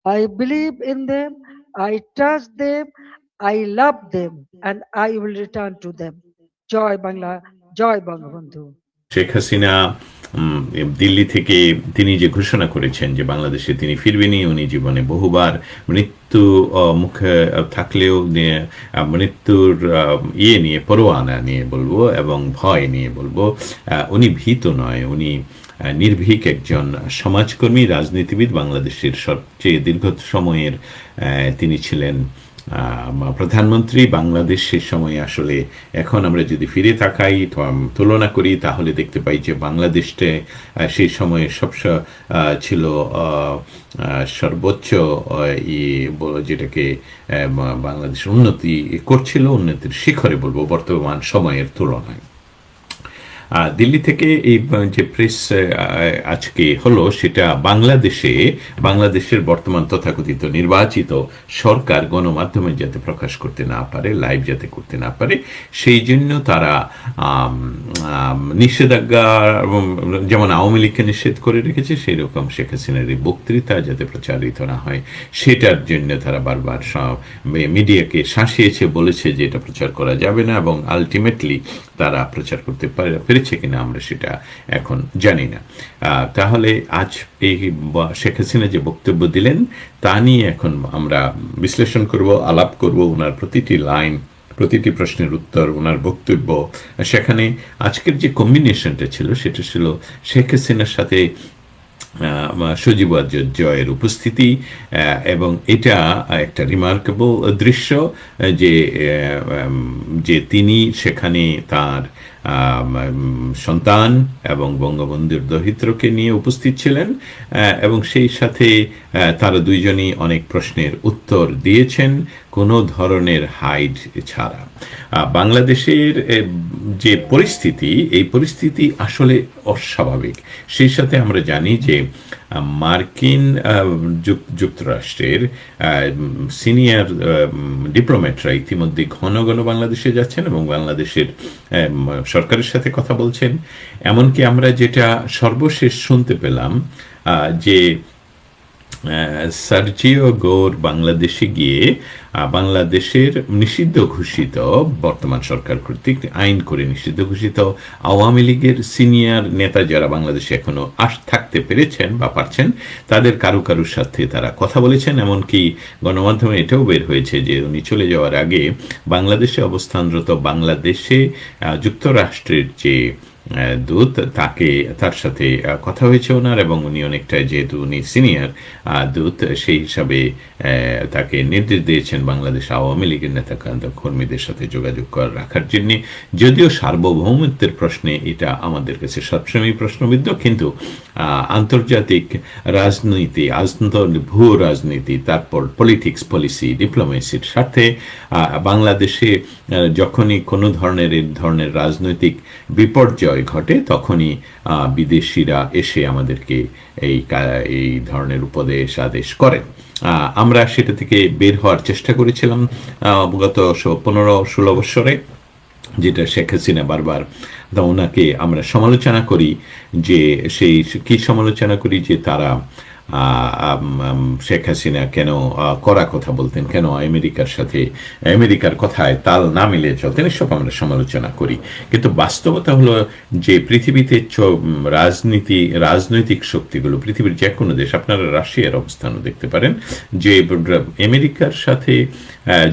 I believe in them, I trust them, I love them, and I will return to them. Joy Bangla, Joy Bangabandhu. Sheikh Hasina Delhi থেকে তিনি যে ঘোষণা করেছেন যে বাংলাদেশে তিনি ফিরবেনই, উনি জীবনে বহুবার মৃত্যু মুখে থাকলেও মৃত্যুর নিয়ে পরোয়ানা নিয়ে বলবো এবং ভয় নিয়ে বলবো, উনি ভীত নয়, উনি নির্ভীক একজন সমাজকর্মী, রাজনীতিবিদ। বাংলাদেশের সবচেয়ে দীর্ঘ সময়ের তিনি ছিলেন প্রধানমন্ত্রী। বাংলাদেশ সে সময় আসলে এখন আমরা যদি ফিরে তাকাই, তুলনা করি, তাহলে দেখতে পাই যে বাংলাদেশটা সেই সময়ে ছিল সর্বোচ্চ যেটাকে বাংলাদেশ উন্নতি করছিল, উন্নতির শিখরে বলবো বর্তমান সময়ের তুলনায়। দিল্লি থেকে এই যে প্রেস আজকে হলো, সেটা বাংলাদেশের বর্তমান তথাকথিত নির্বাচিত সরকার গণমাধ্যমে যাতে প্রকাশ করতে না পারে, লাইভ যাতে করতে না পারে, সেই জন্য তারা নিষেধাজ্ঞা, যেমন আওয়ামী লীগকে নিষেধ করে রেখেছে, সেই রকম শেখ হাসিনার এই বক্তৃতা যাতে প্রচারিত না হয়, সেটার জন্য তারা বারবার মিডিয়াকে শাসিয়েছে, বলেছে যে এটা প্রচার করা যাবে না, এবং আলটিমেটলি তারা প্রচার করতে পেরেছে কিনা আমরা সেটা এখন জানি না। তাহলে আজ এই শেখ হাসিনা যে বক্তব্য দিলেন তা নিয়ে এখন আমরা বিশ্লেষণ করব, আলাপ করব, ওনার প্রতিটি লাইন, প্রতিটি প্রশ্নের উত্তর, ওনার বক্তব্য। সেখানে আজকের যে কম্বিনেশনটা ছিল সেটা ছিল শেখ হাসিনার সাথে সজীব জয়ের উপস্থিতি, এবং এটা একটা রিমার্কেবল দৃশ্য যে তিনি সেখানে তার সন্তান এবং বঙ্গবন্ধুর দহিত্রকে নিয়ে উপস্থিত ছিলেন, এবং সেই সাথে তারা দুইজনই অনেক প্রশ্নের উত্তর দিয়েছেন কোনো ধরনের হাইড ছাড়া। বাংলাদেশের যে পরিস্থিতি, এই পরিস্থিতি আসলে অস্বাভাবিক। সেই সাথে আমরা জানি যে মার্কিন যুক্তরাষ্ট্রের সিনিয়র ডিপ্লোম্যাটরা ইতিমধ্যে ঘন ঘন বাংলাদেশে যাচ্ছেন এবং বাংলাদেশের সরকারের সাথে কথা বলছেন। এমনকি আমরা যেটা সর্বশেষ শুনতে পেলাম যে সার্জিও গোর বাংলাদেশে গিয়ে বাংলাদেশের নিষিদ্ধ ঘোষিত, বর্তমান সরকার কর্তৃক আইন করে নিষিদ্ধ ঘোষিত আওয়ামী লীগের সিনিয়র নেতা যারা বাংলাদেশে এখনো থাকতে পেরেছেন বা পারছেন, তাদের কারুর সাথে তারা কথা বলেছেন। এমনকি গণমাধ্যমে এটাও বের হয়েছে যে উনি চলে যাওয়ার আগে বাংলাদেশে অবস্থানরত বাংলাদেশে যুক্তরাষ্ট্রের যে দূত, তার সাথে কথা হয়েছে ওনার, এবং উনি অনেকটা, যেহেতু উনি সিনিয়র দূত, সেই হিসাবে তাকে নির্দেশ দিয়েছেন বাংলাদেশ আওয়ামী লীগের নেতা কর্মীদের সাথে যোগাযোগ রাখার জন্য। যদিও সার্বভৌমত্বের প্রশ্নে এটা আমাদের কাছে সবসময় প্রশ্নবিদ্ধ, কিন্তু আন্তর্জাতিক রাজনীতি, ভূ রাজনীতি, তারপর পলিটিক্স, পলিসি, ডিপ্লোমেসির সাথে বাংলাদেশে যখনই কোনো ধরনের রাজনৈতিক বিপর্যয় ঘটে, তখনই বিদেশিরা এসে আমাদেরকে এই ধরনের উপদেশ আদেশ করেন। আমরা সেটা থেকে বের হওয়ার চেষ্টা করেছিলাম গত 15-16 বছরে, যেটা শেখ হাসিনা বারবার, ওনাকে আমরা সমালোচনা করি যে সমালোচনা করি যে তারা শেখ হাসিনা কেন কড়া কথা বলতেন, কেন আমেরিকার কথায় তাল না মিলিয়ে চলতেন, এসব আমরা সমালোচনা করি। কিন্তু বাস্তবতা হলো যে পৃথিবীতে রাজনৈতিক শক্তিগুলো, পৃথিবীর যে কোনো দেশ, আপনারা রাশিয়ার অবস্থানও দেখতে পারেন, যে আমেরিকার সাথে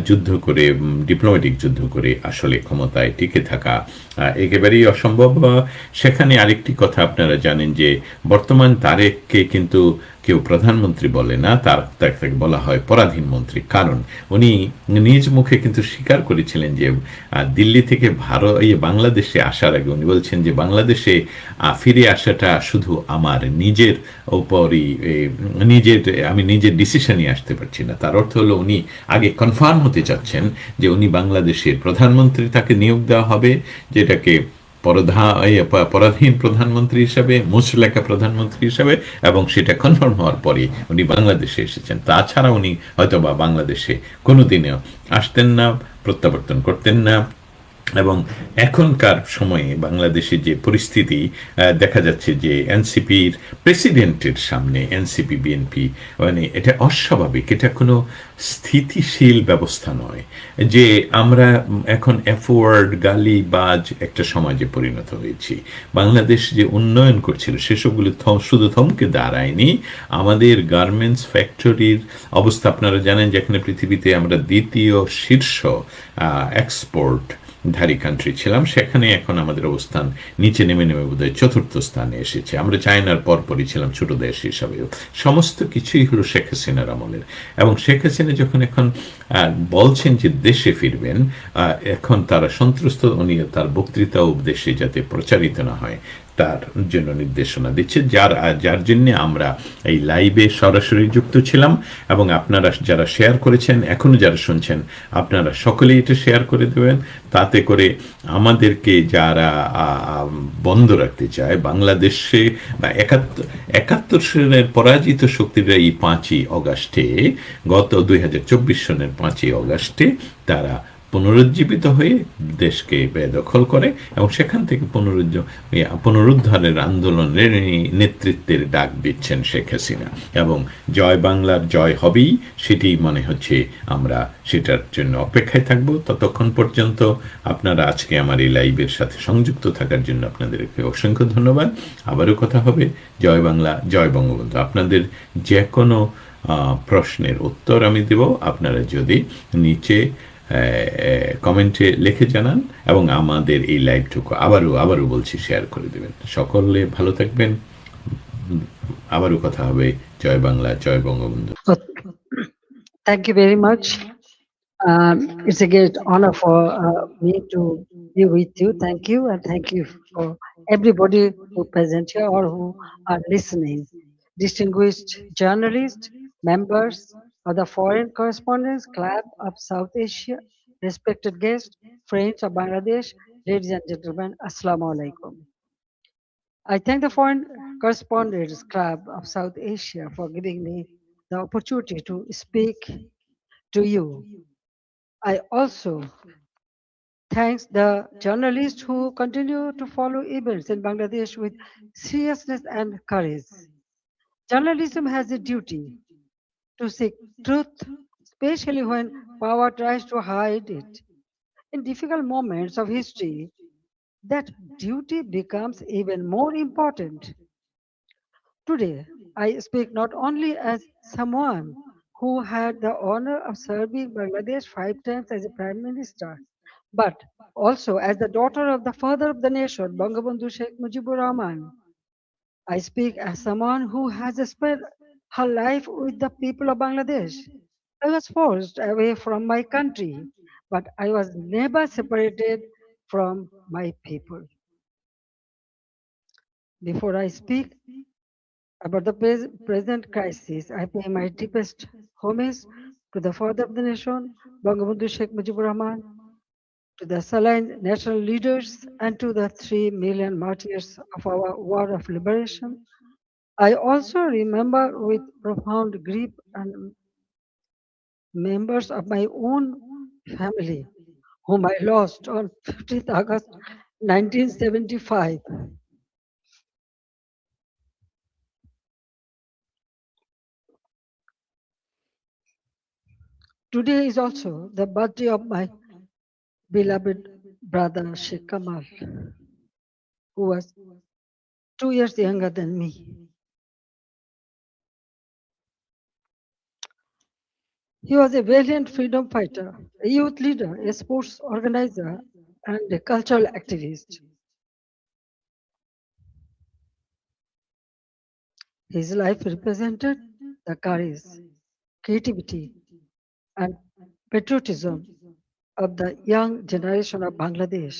যুদ্ধ করে, ডিপ্লোম্যাটিক যুদ্ধ করে আসলে ক্ষমতায় টিকে থাকা একেবারেই অসম্ভব। সেখানে আরেকটি কথা আপনারা জানেন যে বর্তমান তারেককে কিন্তু কেউ প্রধানমন্ত্রী বলে না, তাকে বলা হয় পরাধীন মন্ত্রী। কারণ উনি নিজ মুখে কিন্তু স্বীকার করেছিলেন যে দিল্লি থেকে বাংলাদেশে আসার আগে উনি বলছেন যে বাংলাদেশে ফিরে আসাটা শুধু আমার নিজের উপরই, আমি নিজের ডিসিশনই আসতে পারছি না। তার অর্থ হলো উনি আগে কনফার্ম হতে চাচ্ছেন যে উনি বাংলাদেশের প্রধানমন্ত্রী, তাকে নিয়োগ দেওয়া হবে, যেটাকে পরাধীন প্রধানমন্ত্রী হিসাবে, মুচলেখা প্রধানমন্ত্রী হিসাবে, এবং সেটা কনফার্ম হওয়ার পরে উনি বাংলাদেশে এসেছেন। তাছাড়া উনি হয়তো বা বাংলাদেশে কোনোদিনও আসতেন না, প্রত্যাবর্তন করতেন না, এবং এখনকার সময়ে বাংলাদেশে যে পরিস্থিতি, দেখা যাচ্ছে যে এনসিপির প্রেসিডেন্টের সামনে এনসিপি বিএনপি, মানে এটা অস্বাভাবিক, এটা কোনো স্থিতিশীল ব্যবস্থা নয়। যে আমরা এখন অ্যাফওয়ার্ড গালিবাজ একটা সমাজে পরিণত হয়েছি। বাংলাদেশ যে উন্নয়ন করছিল সেসবগুলো শুধু থমকে দাঁড়ায়নি। আমাদের গার্মেন্টস ফ্যাক্টরির অবস্থা আপনারা জানেন, যেখানে পৃথিবীতে আমরা দ্বিতীয় শীর্ষ এক্সপোর্ট ধারী কান্ট্রি ছিলাম, সেখানে এখন আমাদের অবস্থান নিচে নেমে নেমে বোধহয় চতুর্থ স্থানে এসেছে। আমরা চায়নার পরপরই ছিলাম ছোট দেশ হিসাবেও। সমস্ত কিছুই হলো শেখ হাসিনার আমলের। এবং শেখ হাসিনা যখন এখন বলছেন যে দেশে ফিরবেন, এখন তারা সন্ত্রস্ত, উনি তার বক্তৃতা উপদেশে যাতে প্রচারিত না হয় তার জন্য নির্দেশনা দিচ্ছে, যার জন্য আমরা এই লাইভে সরাসরি যুক্ত ছিলাম। এবং আপনারা যারা শেয়ার করেছেন, এখনো যারা শুনছেন, আপনারা সকলেই এটা শেয়ার করে দেবেন। তাতে করে আমাদেরকে যারা বন্ধ রাখতে চায় বাংলাদেশে, বা একাত্তর সনের পরাজিত শক্তিরা এই 5ই অগাস্টে, গত 2024 সনের 5ই অগাস্টে তারা পুনরুজ্জীবিত হয়ে দেশকে বেদখল করে, এবং সেখান থেকে পুনরুদ্ধারের আন্দোলনের নেতৃত্বের ডাক দিচ্ছেন শেখ হাসিনা। এবং জয় বাংলার জয় হবেই, সেটি মনে হচ্ছে। আমরা সেটার জন্য অপেক্ষায় থাকব। ততক্ষণ পর্যন্ত আপনারা আজকে আমার এই লাইভের সাথে সংযুক্ত থাকার জন্য আপনাদেরকে অসংখ্য ধন্যবাদ। আবারও কথা হবে। জয় বাংলা, জয় বঙ্গবন্ধু। আপনাদের যে কোনো প্রশ্নের উত্তর আমি দেব, আপনারা যদি নিচে কমেন্টে লিখে জানান, এবং আমাদের এই লাইভটুকু আবারও বলছি, শেয়ার করে দেবেন। সকলে ভালো থাকবেন। আবারও কথা হবে। জয় বাংলা, জয় Bangabandhu. So, thank you very much. It's a great honor for me to be with you. Thank you, and thank you for everybody who present here or who are listening. Distinguished journalists, members of the Foreign Correspondents Club of South Asia, respected guests, friends of Bangladesh, ladies and gentlemen, Assalamu alaikum. I thank the Foreign Correspondents Club of South Asia for giving me the opportunity to speak to you. I also thanks the journalists who continue to follow events in Bangladesh with seriousness and courage. Journalism has a duty to seek truth, especially when power tries to hide it. In difficult moments of history, that duty becomes even more important. Today, I speak not only as someone who had the honor of serving Bangladesh 5 times as a prime minister, but also as the daughter of the father of the nation, Bangabandhu Sheikh Mujibur Rahman. I speak as someone who has spent her life with the people of Bangladesh. I was forced away from my country, but I was never separated from my people. Before I speak about the present crisis, I pay my deepest homage to the father of the nation, Bangabandhu Sheikh Mujibur Rahman, to the Saline national leaders, and to the 3 million martyrs of our war of liberation. I also remember with profound grief and members of my own family, whom I lost on 15th August 1975. Today is also the birthday of my beloved brother Sheikh Kamal, who was 2 years younger than me. He was a valiant freedom fighter, a youth leader, a sports organizer, and a cultural activist. His life represented the courage, creativity, and patriotism of the young generation of Bangladesh.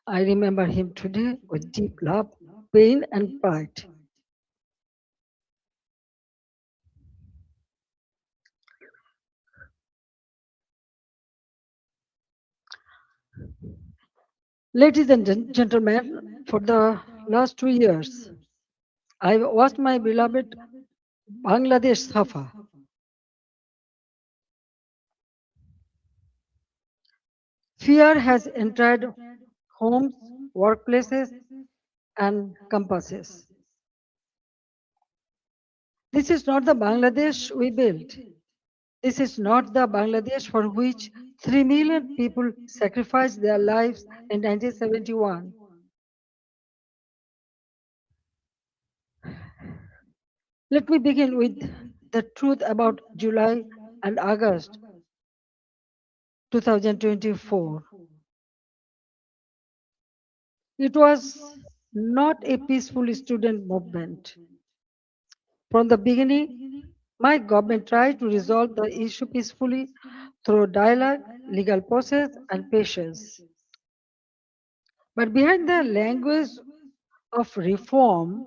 I remember him today with deep love, pain, and pride. Ladies and gentlemen, for the last 2 years, I watched my beloved Bangladesh suffer. Fear has entered homes, workplaces, and campuses. This is not the Bangladesh we built. This is not the Bangladesh for which 3 million people sacrificed their lives in 1971. Let me begin with the truth about July and August 2024. It was not a peaceful student movement. From the beginning, my government tried to resolve the issue peacefully through dialogue, legal process, and patience. But behind the language of reform,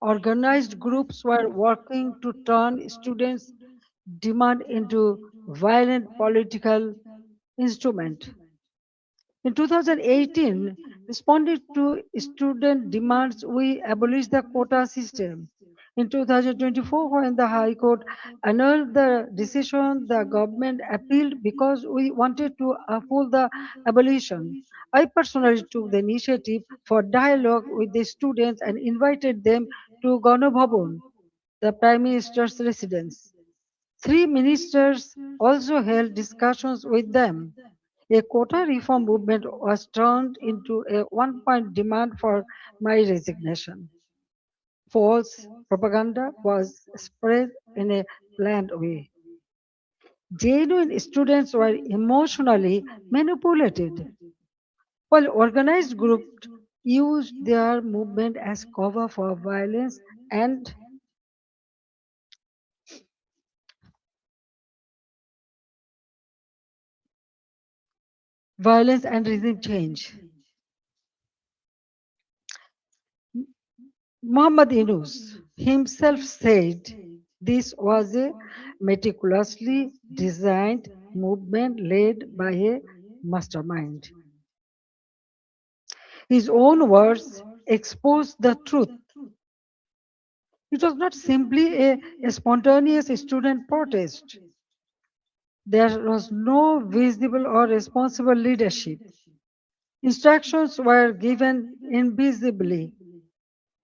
organized groups were working to turn students' demand into violent political instrument. In 2018, responding to student demands, we abolished the quota system. In 2024, when the High Court annulled the decision, the government appealed because we wanted to uphold the abolition. I personally took the initiative for dialogue with the students and invited them to Ganabhavan, the Prime Minister's residence. Three ministers also held discussions with them. A quota reform movement was turned into a one-point demand for my resignation. False propaganda was spread in a planned way. Genuine students were emotionally manipulated, while organized groups used their movement as cover for and violence and regime change. Muhammad Yunus himself said this was a meticulously designed movement led by a mastermind. His own words exposed the truth. It was not simply a spontaneous student protest. There was no visible or responsible leadership. Instructions were given invisibly.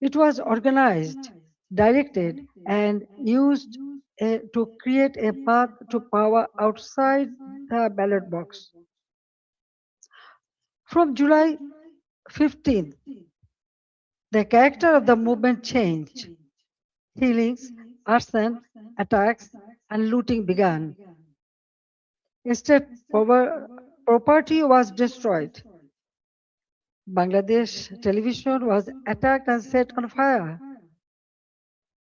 It was organized, directed, and used to create a path to power outside the ballot box. From July 15th, the character of the movement changed. Killings, arson, attacks, and looting began. State property was destroyed. Bangladesh television was attacked and set on fire.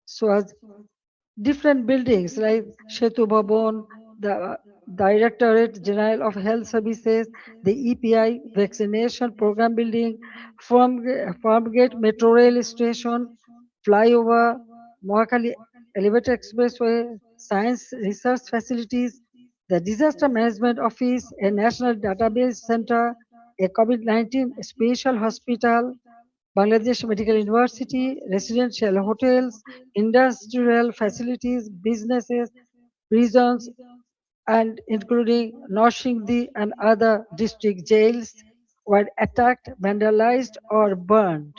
So was different buildings like Shetu Bhavan, the Directorate General of Health Services, the EPI vaccination program building, Farmgate Metro Rail Station, flyover, Mohakali Elevator Expressway, science research facilities, the Disaster Management Office, a national database center, a COVID-19 special hospital, Bangladesh Medical University, residential hotels, industrial facilities, businesses, prisons, and including Noshingdi and other district jails were attacked, vandalized, or burned.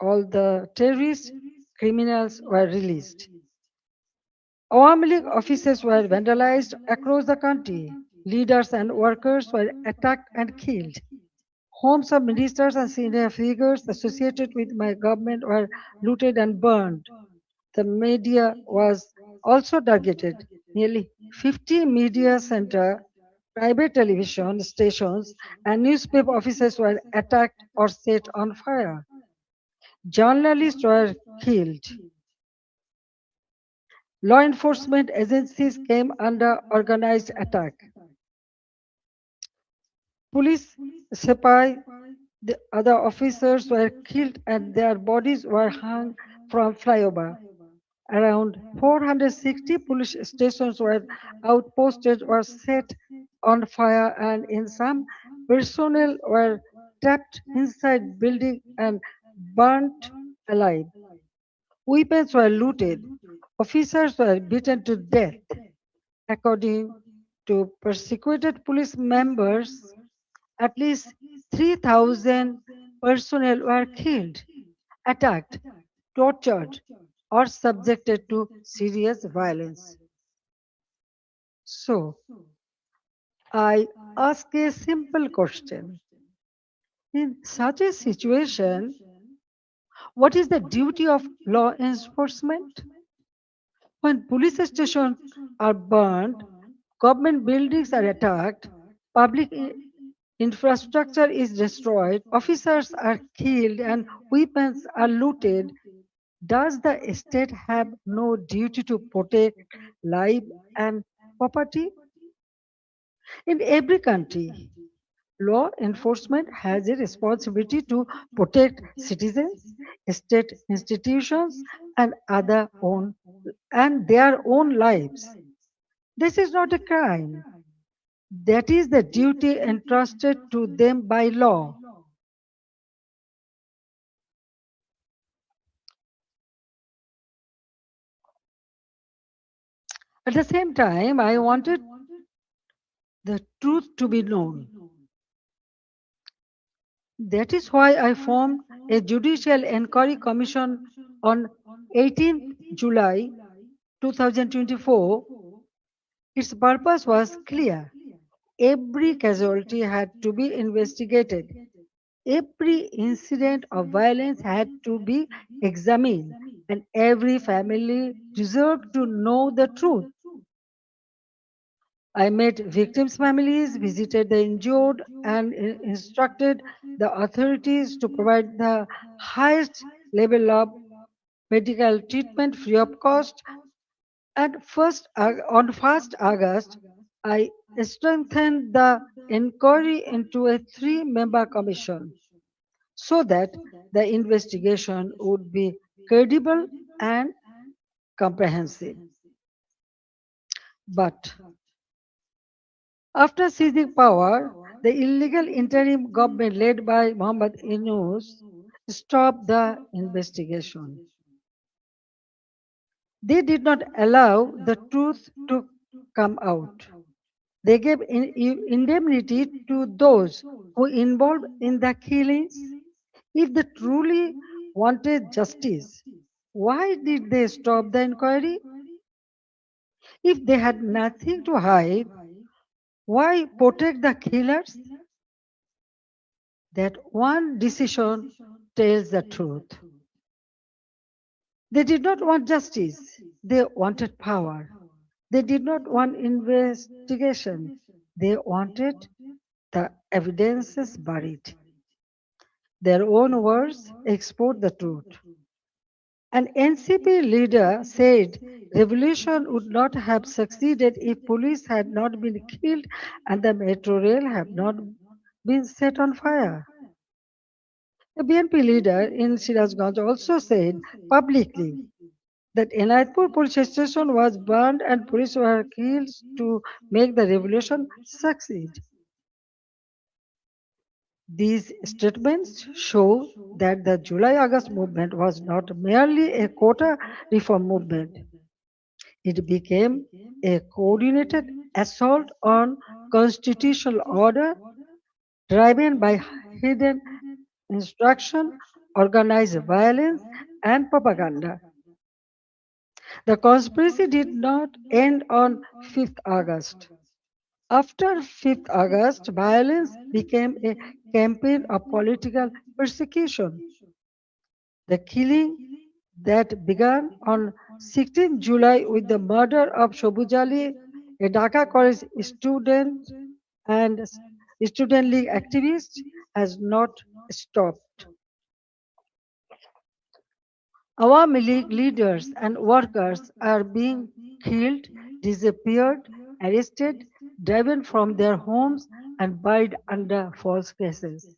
All the terrorist criminals were released. Awami League offices were vandalized across the country. Leaders and workers were attacked and killed. Homes of ministers and senior figures associated with my government were looted and burned. The media was also targeted. Nearly 50 media center, private television stations, and newspaper offices were attacked or set on fire. Journalists were killed. Law enforcement agencies came under organized attack. Police, sepai, the other officers were killed and their bodies were hung from flyover. Around 460 police stations were outposted or set on fire, and in some, personnel were trapped inside buildings and burnt alive. Weapons were looted. Officers were beaten to death. According to persecuted police members, at least 3,000 personnel were killed, attacked, tortured, or subjected to serious violence. So, I ask a simple question. In such a situation, what is the duty of law enforcement? When police stations are burned, government buildings are attacked, public infrastructure is destroyed, officers are killed, and weapons are looted, does the state have no duty to protect life and property? In every country, law enforcement has a responsibility to protect citizens, state institutions, and their own lives. This is not a crime. That is the duty entrusted to them by law. At the same time, I wanted the truth to be known. That is why I formed a Judicial Inquiry Commission on 18th July 2024. Its purpose was clear. Every casualty had to be investigated. Every incident of violence had to be examined, and every family deserved to know the truth. I met victims' families, visited the injured, and instructed the authorities to provide the highest level of medical treatment free of cost. And on 1st August, I strengthened the inquiry into a three-member commission so that the investigation would be credible and comprehensive. But after seizing power, the illegal interim government led by Muhammad Yunus stopped the investigation. They did not allow the truth to come out. They gave indemnity to those who involved in the killings. If they truly wanted justice, why did they stop the inquiry? If they had nothing to hide, why protect the killers? That one decision tells the truth. They did not want justice, they wanted power. They did not want investigation, they wanted the evidences buried. Their own words export the truth. An NCP leader said revolution would not have succeeded if police had not been killed and the metro rail had not been set on fire. A BNP leader in Sirajganj also said publicly that Enayatpur police station was burned and police were killed to make the revolution succeed. These statements show that the July August movement was not merely a quota reform movement, it became a coordinated assault on constitutional order driven by hidden instruction, organized violence, and propaganda. The conspiracy did not end on 5th August. After 5th August, violence became a campaign of political persecution. The killing that began on 16 July with the murder of Shobuz Ali, a Dhaka college student and student league activist, has not stopped. Awami League leaders and workers are being killed, disappeared, arrested, driven from their homes, and buried under false cases.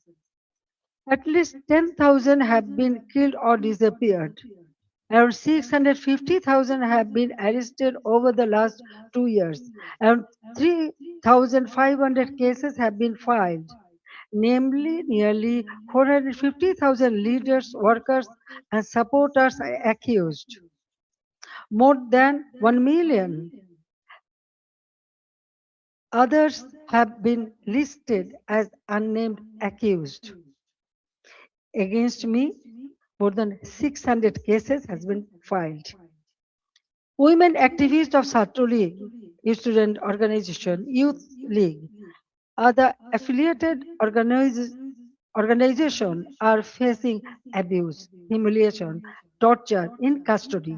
At least 10,000 have been killed or disappeared. Around 650,000 have been arrested over the last 2 years. Around 3,500 cases have been filed, namely nearly 450,000 leaders, workers, and supporters are accused. More than 1 million others have been listed as unnamed accused. Against me, more than 600 cases has been filed. Women activists of Satru League, student organization, youth league, other affiliated organizations are facing abuse, humiliation, torture in custody.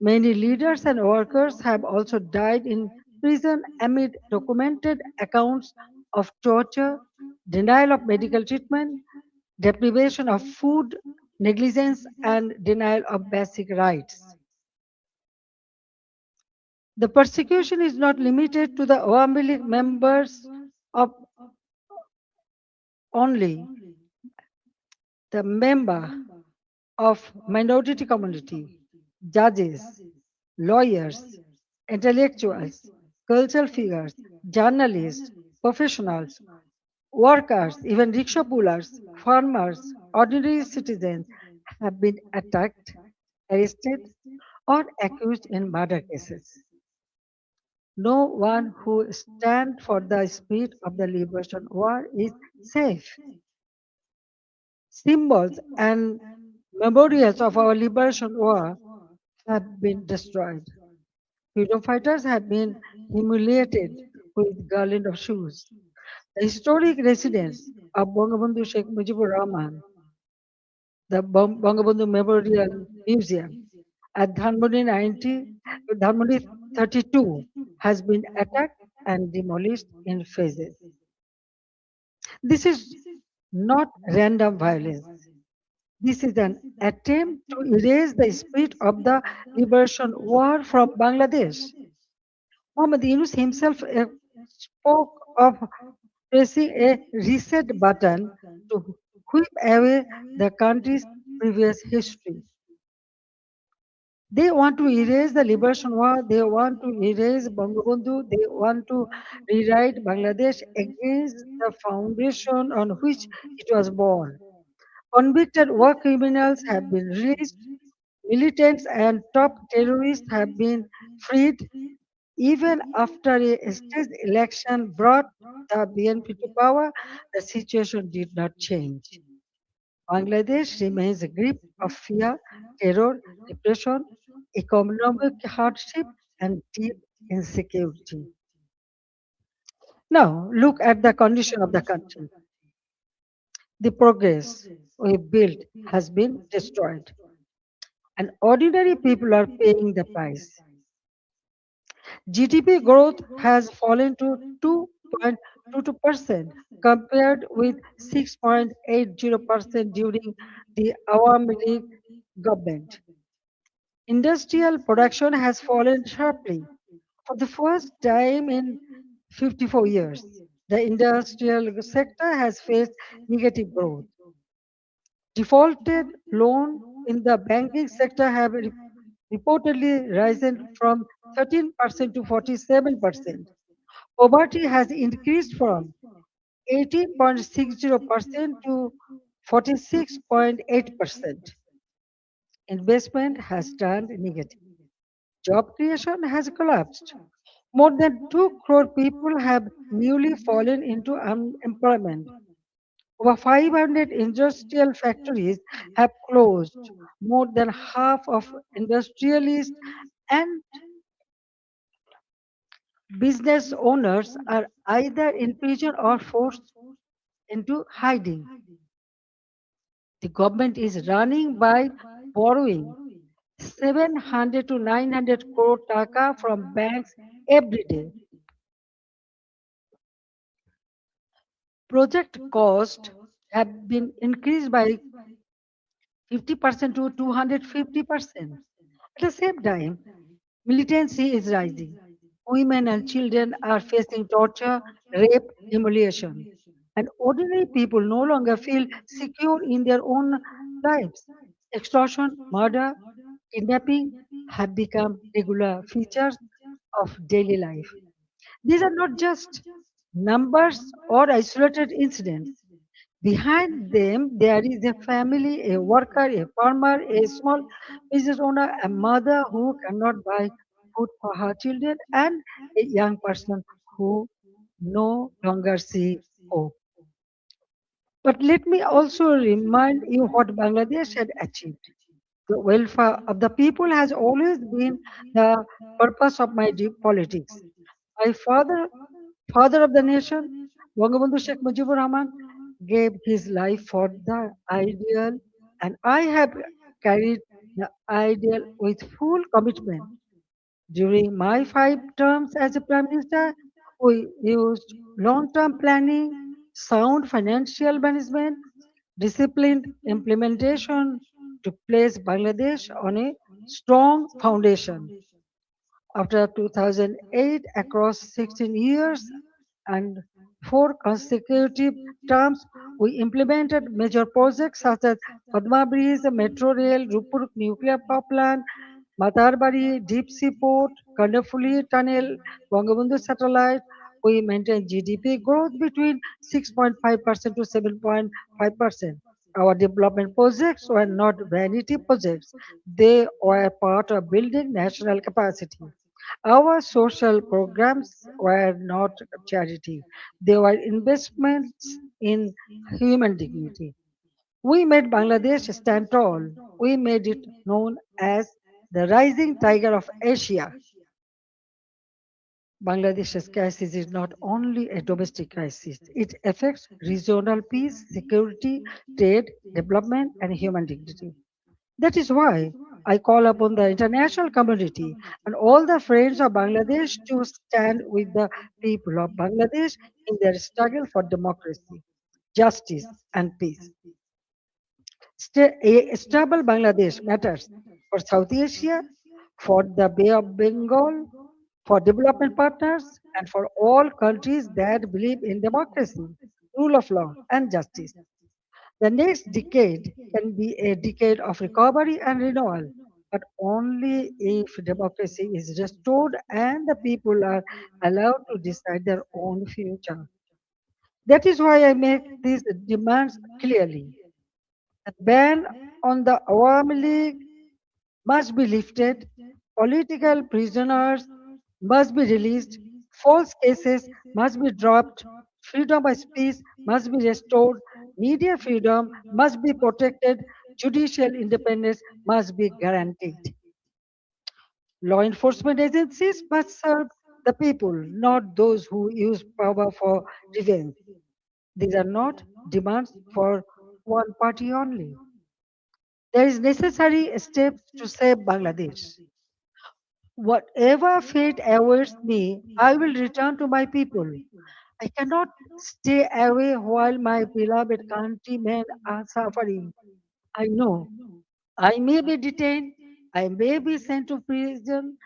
Many leaders and workers have also died in prison amid documented accounts of torture, denial of medical treatment, deprivation of food, negligence, and denial of basic rights. The persecution is not limited to the Awami League members of only. The member of minority community, judges, lawyers, intellectuals, cultural figures, journalists, professionals, workers, even rickshaw pullers, farmers, ordinary citizens have been attacked, arrested, or accused in murder cases. No one who stands for the spirit of the liberation war is safe. Symbols and memorials of our liberation war have been destroyed. Freedom fighters have been humiliated with garland of shoes. The historic residence of Bangabandhu Sheikh Mujibur Rahman, the Bangabandhu Memorial Museum at Dhanmondi 32 has been attacked and demolished in phases. This is not random violence. This is an attempt to erase the spirit of the liberation war from Bangladesh. Muhammad Yunus himself spoke of pressing a reset button to whip away the country's previous history. They want to erase the liberation war, they want to erase Bangabandhu, they want to rewrite Bangladesh against the foundation on which it was born. Convicted war criminals have been released, militants and top terrorists have been freed. Even after a state election brought the BNP to power, the situation did not change. Bangladesh remains a grip of fear, terror, repression, economic hardship, and deep insecurity. Now, look at the condition of the country. The progress we built has been destroyed, and ordinary people are paying the price. GDP growth has fallen to 2.22% compared with 6.80% during the Awami League government. Industrial production has fallen sharply. For the first time in 54 years, the industrial sector has faced negative growth. Defaulted loan in the banking sector have reportedly risen from 13% to 47%. Poverty has increased from 18.60% to 46.8%. Investment has turned negative. Job creation has collapsed. More than 2 crore people have newly fallen into unemployment. Over 500 industrial factories have closed. More than half of industrialists and business owners are either in prison or forced into hiding. The government is running by borrowing 700 to 900 crore taka from banks every day. Project costs have been increased by 50% to 250%. At the same time, militancy is rising. Women and children are facing torture, rape, humiliation. And ordinary people no longer feel secure in their own lives. Extortion, murder, kidnapping have become regular features of daily life. These are not just numbers or isolated incidents. Behind them, there is a family, a worker, a farmer, a small business owner, a mother who cannot buy food for her children, and a young person who no longer see hope. But let me also remind you what Bangladesh had achieved. The welfare of the people has always been the purpose of my deep politics. My father of the nation, Bangabandhu Sheikh Mujibur Rahman, gave his life for the ideal, and I have carried the ideal with full commitment. During my 5 terms as a Prime Minister, we used long term planning, sound financial management, disciplined implementation to place Bangladesh on a strong foundation. After 2008, across 16 years and 4 consecutive terms, we implemented major projects such as Padma Bridge, Metro Rail, Rupur Nuclear Power Plant, Matarbari Deep Sea Port, Kandapuli Tunnel, Bangabandhu Satellite. We maintained GDP growth between 6.5% to 7.5%. Our development projects were not vanity projects. They were part of building national capacity. Our social programs were not charity, they were investments in human dignity. We made Bangladesh stand tall. We made it known as the rising tiger of Asia. Bangladesh's crisis is not only a domestic crisis, it affects regional peace, security, trade, development, and human dignity. That is why I call upon the international community and all the friends of Bangladesh to stand with the people of Bangladesh in their struggle for democracy, justice, and peace. A stable Bangladesh matters for South Asia, for the Bay of Bengal, for development partners, and for all countries that believe in democracy, rule of law, and justice. The next decade can be a decade of recovery and renewal, but only if democracy is restored and the people are allowed to decide their own future. That is why I make these demands clearly. The ban on the Awami League must be lifted, political prisoners must be released, false cases must be dropped, freedom of speech must be restored, media freedom must be protected, judicial independence must be guaranteed. Law enforcement agencies must serve the people, not those who use power for revenge. These are not demands for one party only. There is necessary steps to save Bangladesh. Whatever fate awaits me, I will return to my people. I cannot stay away while my beloved countrymen are suffering. I know I may be detained, I may be sent to prison,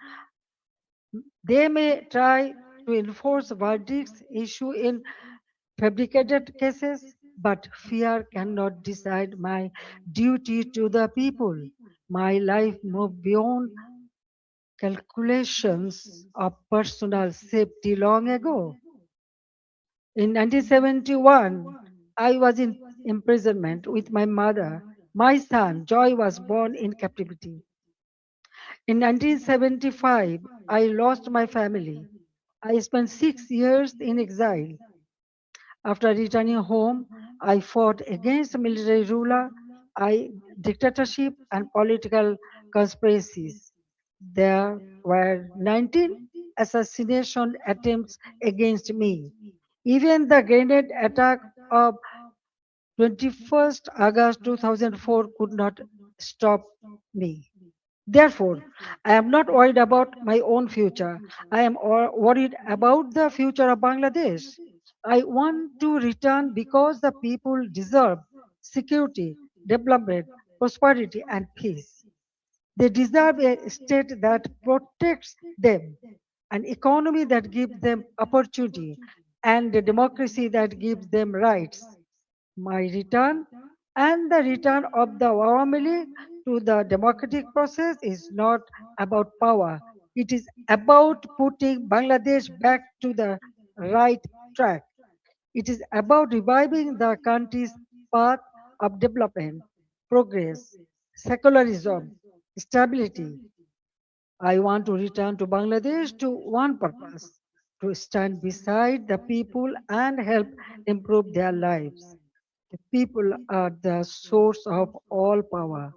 they may try to enforce verdicts issued in fabricated cases, but fear cannot decide my duty to the people. My life moved beyond calculations of personal safety long ago. In 1971, I was in imprisonment with my mother. My son, Joy, was born in captivity. In 1975, I lost my family. I spent 6 years in exile. After returning home, I fought against military ruler, dictatorship, and political conspiracies. There were 19 assassination attempts against me. Even the grenade attack of 21st August 2004 could not stop me. Therefore, I am not worried about my own future. I am worried about the future of Bangladesh. I want to return because the people deserve security, development, prosperity, and peace. They deserve a state that protects them, an economy that gives them opportunity, and a democracy that gives them rights. My return and the return of the Awami League to the democratic process is not about power. It is about putting Bangladesh back to the right track. It is about reviving the country's path of development, progress, secularism, stability. I want to return to Bangladesh to one purpose, to stand beside the people and help improve their lives. The people are the source of all power.